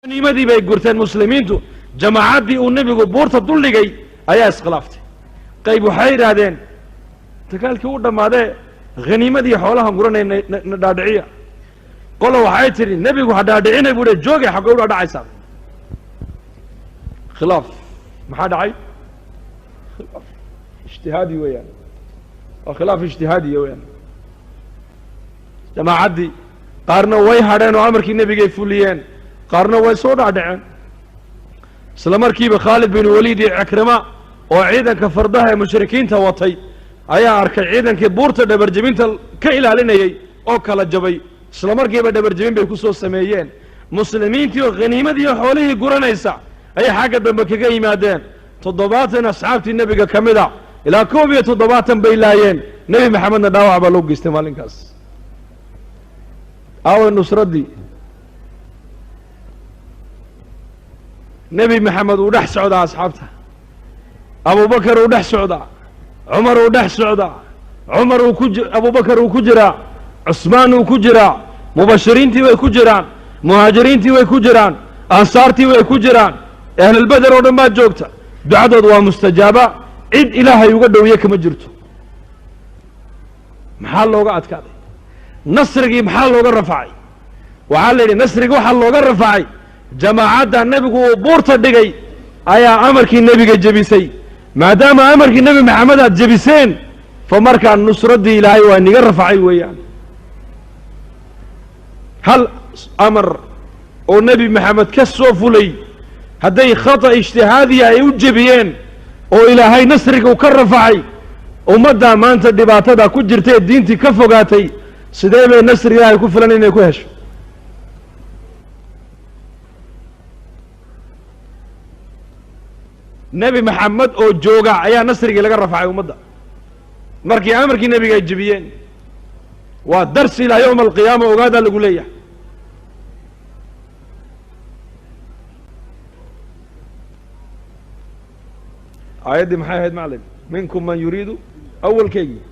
nimadii bay gurteen muslimiintu jamaacaddii uu nebigu buurta duldhigay ayaa iskhilaaftay qayb waxay yidhaahdeen dagaalkii u dhammaadee haniimadii xoolaha guranay na dhaadhiciya qola waxay tidhi nebigu ha dhaadhicinay buu joogay xaggay u dhaadhacaysaa khilaaf maxaa dhacay khilaaf ijtihaadi weeyaan waa khilaaf ijtihaadiya weeyaan jamaacaddii qaarna way hadheen oo amarkii nebigay fuliyeen qaarna way soo dhaadhaceen isla markiiba khaalid bin waliid iyo cikrima oo ciidanka fardaha ee mushrikiinta watay ayaa arkay ciidankii buurta dhabarjebinta ka ilaalinayay oo kala jabay isla markiiba dhabarjebin bay ku soo sameeyeen muslimiintii oo khaniimadii oo xoolihii guranaysa ayay xagga dambe kaga yimaadeen 70 asxaabtii nebiga ka mid a ilaa 71 bay laayeen nebi maxamedna dhaawac baa loo geystay maalinkaas aaway nusraddii nebi maxamed uu dhex socdaa asxaabta abubakar uu dhex socdaa cumar uu dhex socdaa abubakar uu ku jiraa cusmaan uu ku jiraa mubashiriintii way ku jiraan muhaajiriintii way ku jiraan ansaartii way ku jiraan ahlulbeder oo dhan baa joogta ducadood waa mustajaaba cid ilaahay uga dhowiye kama jirto maxaa looga adkaaday nasrigii maxaa looga rafacay waxaa la yidhi nasrigii waxaa looga rafacay jamaacadda nebigu uu buurta dhigay ayaa amarkii nebiga jebisay maadaama amarkii nebi maxamed aad jebiseen fa markaa nusraddii ilaahay waa niga rafacay weeyaan hal amar oo nebi maxamed ka soo fulay hadday khata ijtihaadiya ay u jebiyeen oo ilaahay nasriga u ka rafacay ummaddaa maanta dhibaatada ku jirta ee diintii ka fogaatay sidee bay nasri ilaahay ku filan inay ku hesho nebi maxamed oo jooga ayaa nasrigii laga rafacay ummadda markii amarkii nebiga ay jebiyeen waa darsi ilaa yowma alqiyaama ogaadaa lagu leeyahay aayaddii maxay ahayd maclim minkum man yuriidu awalkeygii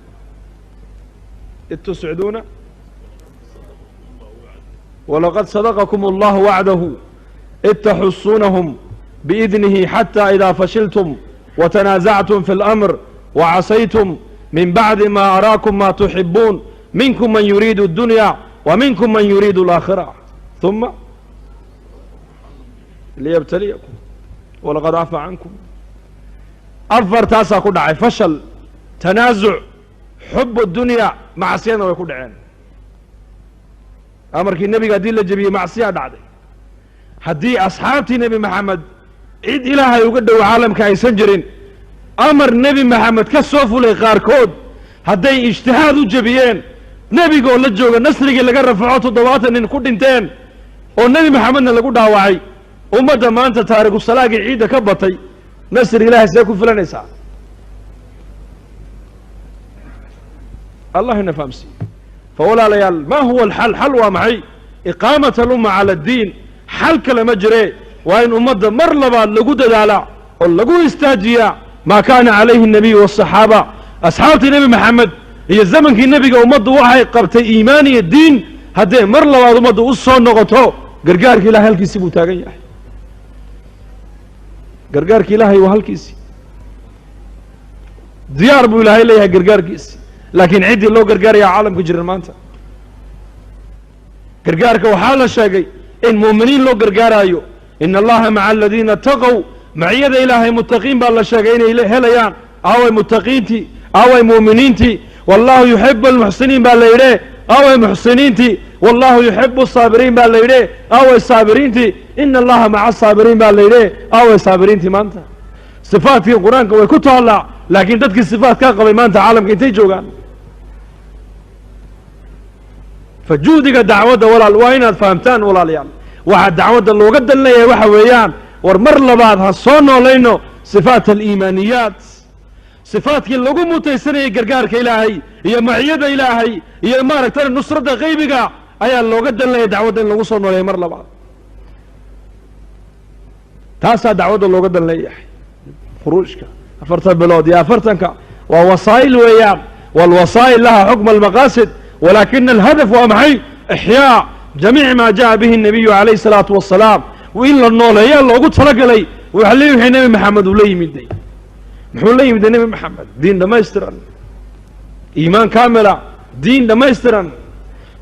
id tusciduuna walaqad sadaqakum allahu wacdahu id taxusuunahum بإذنه حتى إذا فشلتم وتنازعتم في الأمر وعصيتم من بعد ما أراكم ما تحبون منكم من يريد الدنيا ومنكم من يريد الآخرة ثم ليبتليكم ولقد عفى عنكم أفر تاسا كدعي فشل تنازع حب الدنيا معصينا ويكون عين أمرك النبي قد يلا جبيه معصية دعدي هدي أصحابتي نبي محمد cid ilaahay uga dhow caalamka aysan jirin amar nebi maxamed ka soo fulay qaarkood hadday ijtihaad u jebiyeen nebigoo la jooga nasrigii laga rafaco 70 nin ku dhinteen oo nebi maxamedna lagu dhaawacay ummadda maanta taariku salaagii ciidda ka batay nasri ilaahay see ku filanaysaa allah ina fahamsiiye fa walaalayaal ma huwa alxal xal waa maxay iqaamat alumma cala addiin xal kale ma jire waa in ummadda mar labaad lagu dadaalaa oo lagu istaajiyaa maa kaana calayhi الnabiy والصaxaaba asxaabtii nebi maxamed iyo zamankii nebiga ummaddu waxay qabtay iimaan iyo diin haddee mar labaad ummaddu u soo noqoto gargaarka ilahay halkiisii buu taagan yahay gargaarka ilaahay waa halkiisii diyaar buu ilaahay leeyahay gargaarkiisi laakiin ciddii loo gargaaraya caalamka jiran maanta gargaarka waxaa la sheegay in mu'miniin loo gargaaraayo in allaha maca aladiina ataqow maciyada ilaahay muttaqiin baa la sheegay inay helayaan aaway muttaqiintii aaway mu'miniintii wallahu yuxibu almuxsiniin baa la yidhi aaway muxsiniintii wallahu yuxibu asaabiriin baa la yidhi aaway saabiriintii ina allaha maca asaabiriin baa la yidhi aaway saabiriintii maanta sifaadkii qur-aanka way ku taallaa laakiin dadkii sifaad kaa qabay maanta caalamka intay joogaan fa juhdiga dacwadda walaal waa inaad fahamtaan walaalayaal waxaa dacwadda looga dalinayaa waxa weeyaan war mar labaad ha soo noolayno sifaat aliimaaniyaat sifaadkii lagu mutaysanayay gargaarka ilaahay iyo maciyada ilaahay iyo maaragtay nusradda qaybiga ayaa looga dalinaya dacwadda in lagu soo nooleeyo mar labaad taasaa dacwadda looga dalinayahay khuruujka 4 bilood iyo 40ka waa wasaa'il weeyaan walwasaa'il laha xukma almaqaasid walakina alhadaf waa maxay ixyaa جميع ما جاء به النبي عليه الصلاة والسلام وإن للنولة يا الله قلت لقلي وحليه حين نبي محمد ولا يمدي محول لا يمدي نبي محمد دين ده ما يسترن إيمان كاملة دين ده ما يسترن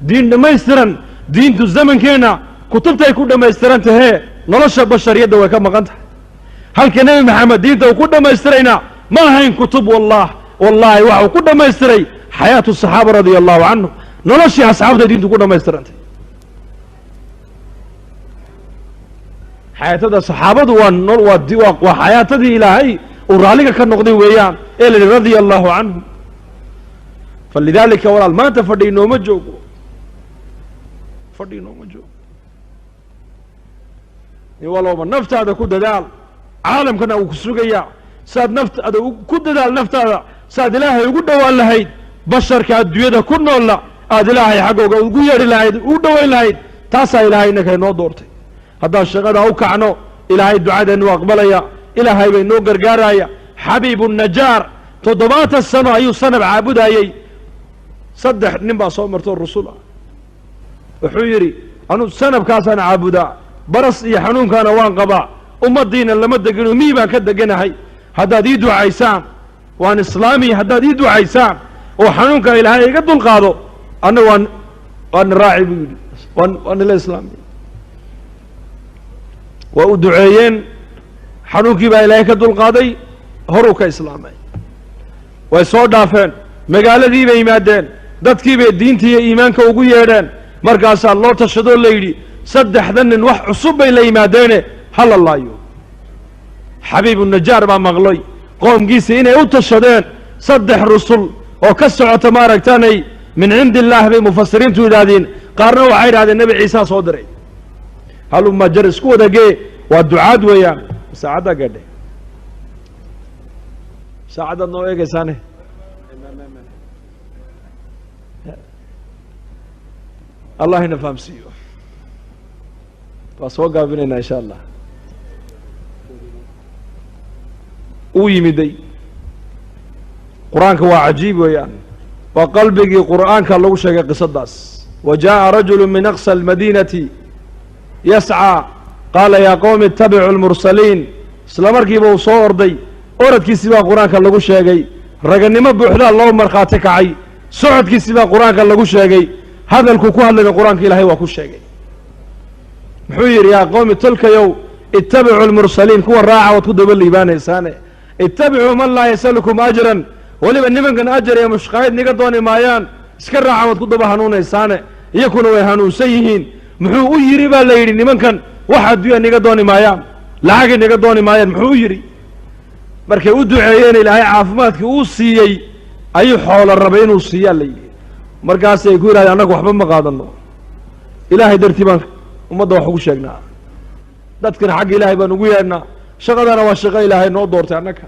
دين ده ما يسترن دين تو الزمن كينا كتبت يكون ده ما يسترن تهي نلش بشرية ده وكم قنت هل كان نبي محمد دين ده وكل ده ما يسترينا ما هين كتب والله وحو كل ده ما يستري حياة الصحابة رضي الله عنهم نلش يا أصحاب ده دين تو كل ده ما يسترن حياة الصحابة وحياة إلهي ورالك كان نقضي ويان إلى رضي الله عنه فلذلك ولا ما تفدي نوم جوج فدي نوم جوج يوالله من نفط هذا كود دال عالم كنا وكسوقيا ساد نفط هذا كود دال نفط هذا ساد إلهي يقول ولا هيد بشر كأدوية ده كنا ولا هذا إلهي حقه ويقول يا إلهي ودوا إلهي تاسع إلهي إنك ينو دورتي هذا الشغل أو كعنو إلهي الدعاء إنه أقبليا إلهي بينو قرقارايا حبيب النجار تضبات السنة أيو سنة بعبود أيي صدح نبا صومرتو الرسول وحيري أنو سنة بكاسان عابدا برس يحنون كان وان قبا الدين اللي مدقنو ميبا كدقنا هاي هذا ديدو عيسان وان إسلامي هذا ديدو عيسان وحنون كان إلهي قدو القاضو أنا وان راعي بيدي وان الإسلامي وأدعيين حنوكي با إلهي كدو القاضي هروك إسلامي ويسور دافين مقالة دي بإيمادين دادكي بي دينتي إيمانك وقو يهدين مركاسا الله تشهدو الليلي صدح ذنن وح عصوب بي لإيمادين هل الله يو حبيب النجار ما مغلي قوم قيسي إني وتشهدين صدح الرسول وكسعوا تمارك تاني من عند الله بمفسرين تودادين قارنوا عير هذا النبي عيسى صدري هلو ما جرس كودا جي والدعاء ويان ساعدة قدي ساعدة نوعي كسانه الله نفهم سيو فاسوقا بيننا إن شاء الله ويمدي قرآنك هو عجيب ويان وقلبك قرآنك الله شيء قصداس وجاء رجل من أقصى المدينة يسعى قال يا قوم اتبعوا المرسلين سلامركي بو صور دي أوردكي سبا قرآنك اللغو شاقي رقني ما بوحدا اللهم مرخاتك عي سعودكي سبا قرآنك اللغو شاقي هذا الكوكوها اللي قرآنك إلهي وكو شاقي محوير يا قوم تلك يو اتبعوا المرسلين كوا الراعة وتدب الليبان إنساني اتبعوا من لا يسألكم أجرا ولي من نمن كان أجر يا مشقايد نقضوني مايان اسكر راعة وتدب هنون إنساني يكونوا يهانون سيهين محو يري با لا يري نمن كان واحد يا نقضوني مايان لعاق نقضوني مايان محو يري markay u duceeyeen ilaahay caafimaadkii uu siiyay ayuu xoolo rabay inuu siiyaa la yidhi markaas ay ku yidhahdeen annagu waxba ma qaadano ilaahay dartii baan ummadda wax ugu sheegnaa dadkana xagga ilaahay baan ugu yeedhnaa shaqadana waa shaqo ilaahay noo doortay annaga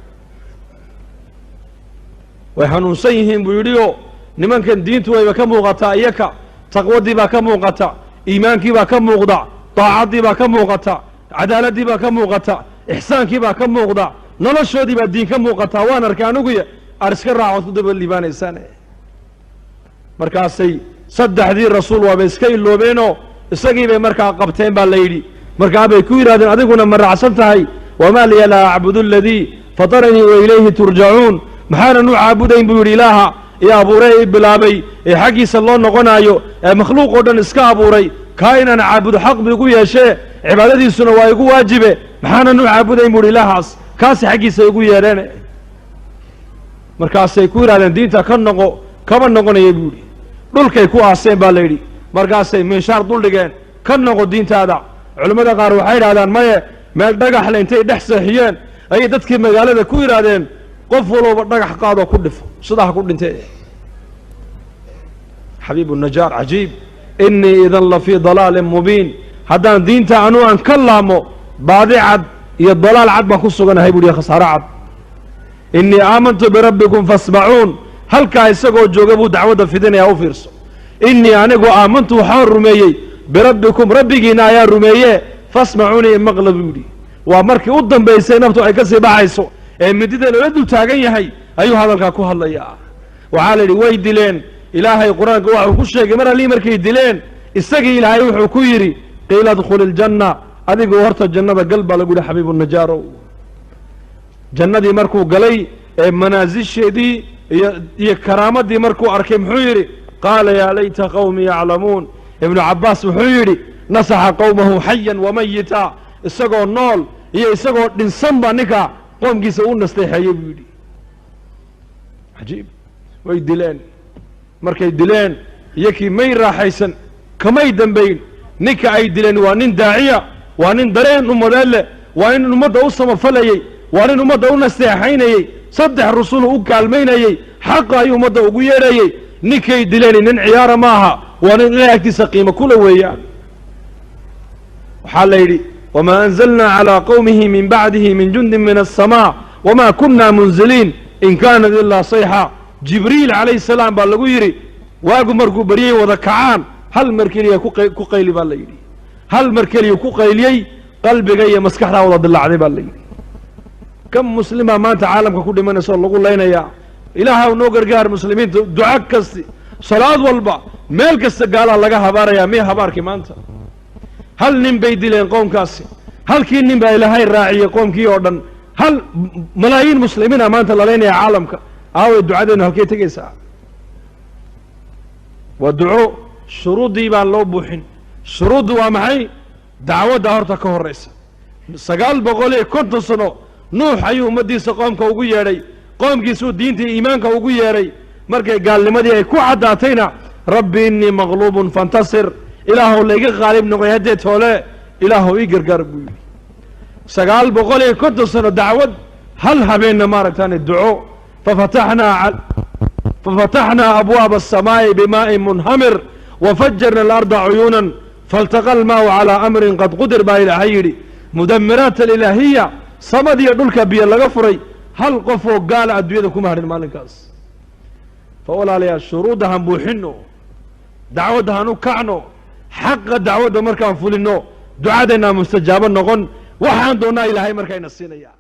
way hanuunsan yihiin buu yidhi oo nimankan diintu wayba ka muuqataa iyaka taqwadii baa ka muuqata iimaankii baa ka muuqda daacaddii baa ka muuqata cadaaladii baa ka muuqata ixsaankii baa ka muuqda noloshoodii baa diin ka muuqataa waan arkay anuguya aan iska raacood ku daba liibaanaysaane markaasay saddexdii rasuul waaba iska iloobeenoo isagii bay markaa qabteen baa la yidhi markaa bay ku yidhahdeen adiguna ma raacsan tahay wamaa liya laa acbudu aladii fataranii wa ilayhi turjacuun maxaanan u caabudayn buu yidhi ilaaha ee abuuray ee bilaabay ee xaggiisa loo noqonaayo ee makhluuq oo dhan iska abuuray kaa inaan caabudo xaq bu igu yeeshee cibaadadiisuna waa igu waajibe maxaanan u caabudayn buu yidhi ilaahaas kaasi xaggiisa igu yeedheen markaasay ku yidhahdeen diinta ka noqo kama noqonaya buu yidhi dhulkay ku aaseen baa la yidhi markaasay minshaar dul dhigeen ka noqo diintaada culimmada qaar waxay yidhahdaan maye meel dhagaxle intay dhex seexiyeen ayay dadkii magaalada ku yidhaahdeen qof walooba dhagax qaadoo ku dhifo sidaa ha ku dhintee xabiibu najaar cajiib innii idan la fii dalaalin mubiin haddaan diinta anuu aan ka laamo baadi cad iyo dalaal cad baan ku suganahay buu yihi khasaaro cad innii aamantu birabbikum fasmacuun halkaa isagoo jooga buu dacwadda fidinaya u fiirso innii anigu aamantu waxaan rumeeyey birabbikum rabbigiina ayaa rumeeye fasmacuunii maqla buu yidhi waa markii u dambaysay naftu ay ka sii baxayso ee midida loola dul taagan yahay ayuu hadalkaa ku hadlayaa waxaa la yidhi way dileen ilaahay qur-aanka waxuu ku sheegay mar allii markay dileen isagii ilaahay wuxuu ku yidhi qiila adkhuli iljanna adigu horta jannada gal baa lagu yihi xabiibu najaarow jannadii markuu galay ee manaasisheedii iyo karaamadii markuu arkay muxuu yidhi qaala yaa layta qawmi yaclamuun ibnu cabbaas wuxuu yidhi nasaxa qowmahu xayan wamayita isagoo nool iyo isagoo dhinsan baa ninka qoomkiisa u nasteexeeyey buu yidhi cajiib way dileen markay dileen iyakii may raaxaysan kamay dambayn ninka ay dileen waa nin daaciya waa nin dareen ummadeed leh waa nin ummadda u samafalayey waa nin ummadda u nasteexaynayey 3 rusul u kaalmaynayey xaqa ayuu ummadda ugu yeedhayey ninkay dileen nin ciyaara maaha waa nin ilaahay agtiisa qiimo kula weeyaan waxaa la yidhi wamaa anzalnaa calaa qowmihi min bacdihi min jundin min aلsamaa wamaa kunna munziliin in kaanat ilaa sayxa jibriil calayhi salaam baa lagu yidhi waagu markuu baryey wada kacaan hal mar keliya ku qayli baa la yidhi hal mar keliya ku qayliyey qalbiga iyo maskaxdaa wada dilaacday baa la yidhi kam muslima maanta caalamka ku dhimanaysa oo lagu laynayaa ilaahaw noo gargaar muslimiinta duca kasti salaad walba meel kasta gaalaa laga habaarayaa miya habaarkii maanta hal nin bay dileen qoomkaasi halkii nin baa ilaahay raaciyey qoomkii oo dhan hal malaayiin muslimiina maanta la laynaya caalamka aaway ducadeenu halkay tegaysaa waa duco shuruuddii baan loo buuxin shuruuddu waa maxay dacwadda horta ka horraysa 950 sano nuux ayuu ummaddiisa qoomka ugu yeedhay qoomkiisuu diintii iimaanka ugu yeedhay markay gaalnimadii ay ku caddaatayna rabbi innii maqluubun fantasir ilaahow layga qaalib noqoy haddee toole ilaahow ii gargaar buu yidhi 950 sano dacwad hal habeenna maaragtaane duco ففتحنا أبواب السماء بماء منهمر وفجرنا الأرض عيونا فالتقى الماء على أمر قد قدر با إلى هيري مدمرات الإلهية صمد يدلك بي اللغفري هل قفوا قال أدويدكم هذا المالكاس فأولا لي الشروط هم بوحنو دعوة نكعنو حق دعوة مركان فولنو دعادنا مستجابا نغن وحان دونا إلهي مركان السينية